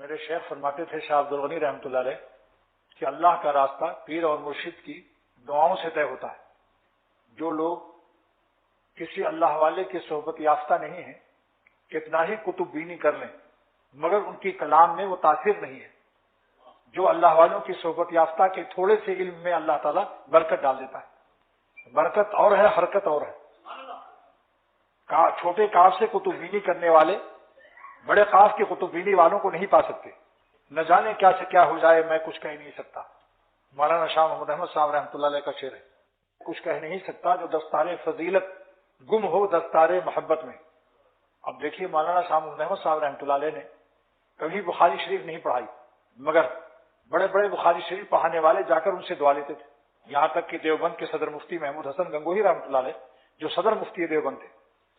میرے شیخ فرماتے تھے شاہ عبد الغنی رحمۃ اللہ علیہ کہ اللہ کا راستہ پیر اور مرشد کی دعاؤں سے طے ہوتا ہے. جو لوگ کسی اللہ والے کی صحبت یافتہ نہیں ہیں کتنا ہی کتب بینی کر لیں مگر ان کی کلام میں وہ تاثیر نہیں ہے. جو اللہ والوں کی صحبت یافتہ کے تھوڑے سے علم میں اللہ تعالیٰ برکت ڈال دیتا ہے. برکت اور ہے، حرکت اور ہے. چھوٹے کاف سے کتب بینی کرنے والے بڑے کاف کی کتب بینی والوں کو نہیں پا سکتے. نہ جانے کیا سے کیا ہو جائے میں کچھ کہہ نہیں سکتا. مولانا شاہ محمود احمد صاحب رحمۃ اللہ علیہ کا شعر ہے. کچھ کہہ نہیں سکتا جو دستار فضیلت گم ہو دستار محبت میں. اب دیکھیے مولانا شاہ محمود احمد صاحب رحمۃ اللہ علیہ نے کبھی بخاری شریف نہیں پڑھائی مگر بڑے بڑے بخاری شریف پڑھانے والے جا کر ان سے دعا لیتے تھے. یہاں تک کہ دیوبند کے صدر مفتی محمود حسن گنگوہی رحمۃ اللہ علیہ جو صدر مفتی دیوبند تھے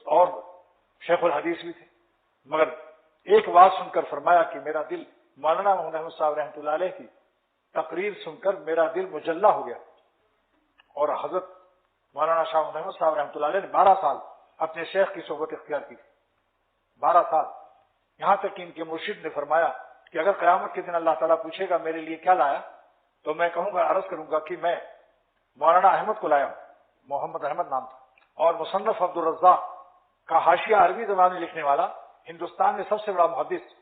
اور شیخ الحدیث بھی تھے مگر ایک بات سن کر فرمایا کہ میرا دل مولانا محمود احمد صاحب رحمۃ اللہ علیہ کی تقریر سن کر میرا دل مجلہ ہو گیا. اور حضرت مولانا شاہ محمود احمد صاحب رحمۃ اللہ علیہ نے 12 سال اپنے شیخ کی صحبت اختیار کی. 12 سال. یہاں تک کہ ان کے مرشد نے فرمایا کہ اگر قیامت کے دن اللہ تعالیٰ پوچھے گا میرے لیے کیا لایا تو میں کہوں گا عرض کروں گا کہ میں مولانا احمد کو لایا ہوں. محمد احمد نام تھا. اور مصنف عبد الرزاق کا حاشیہ عربی زبان میں لکھنے والا ہندوستان میں سب سے بڑا محدث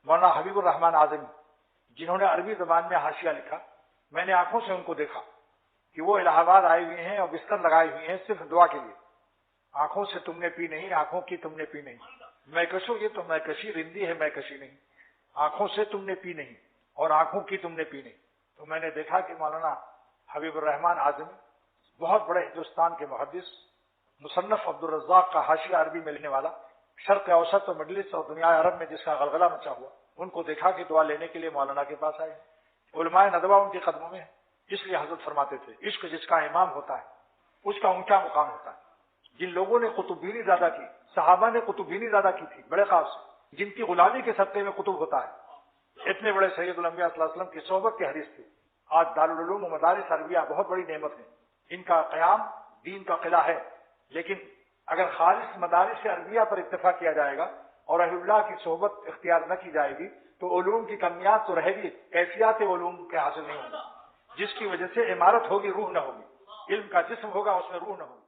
مولانا حبیب الرحمان اعظمی جنہوں نے عربی زبان میں حاشیہ لکھا. میں نے آنکھوں سے ان کو دیکھا کہ وہ الہ آباد آئے ہوئے ہیں اور بستر لگائے ہوئے ہیں صرف دعا کے لیے. آنکھوں سے تم نے پی نہیں، آنکھوں کی تم نے پی نہیں. میں کشوں یہ تو میں کشی رندی ہے میں کشی نہیں. آنکھوں سے تم نے پی نہیں اور آنکھوں کی تم نے پی نہیں. تو میں نے دیکھا کہ مولانا حبیب الرحمان اعظمی بہت بڑے ہندوستان کے محدث مصنف عبد الرزاق کا حاشیہ عربی میں لکھنے والا شرق اوسط اور مجلس اور دنیا عرب میں جس کا غلغلہ مچا ہوا ان کو دیکھا کہ دعا لینے کے لیے مولانا کے پاس آئے. علماء ندوہ ان کے قدموں میں ہے. اس لیے حضرت فرماتے تھے عشق جس کا امام ہوتا ہے اس کا اونچا مقام ہوتا ہے. جن لوگوں نے قطب بینی زیادہ کی، صحابہ نے قطب بینی زیادہ کی تھی بڑے خاص سے، جن کی غلامی کے صدقے میں قطب ہوتا ہے. اتنے بڑے سید الانبیاء صلی اللہ علیہ وسلم کی صحبت کے حریث تھے. آج دارالعلوم و مدارس عربیہ بہت بڑی نعمت ہے. ان کا قیام دین کا قلعہ ہے. لیکن اگر خالص مدارس عربیہ پر اکتفا کیا جائے گا اور اہل اللہ کی صحبت اختیار نہ کی جائے گی تو علوم کی کمیات تو رہے گی، کیفیات علوم کے حاصل نہیں ہوگی، جس کی وجہ سے عمارت ہوگی روح نہ ہوگی. علم کا جسم ہوگا اس میں روح نہ ہوگی.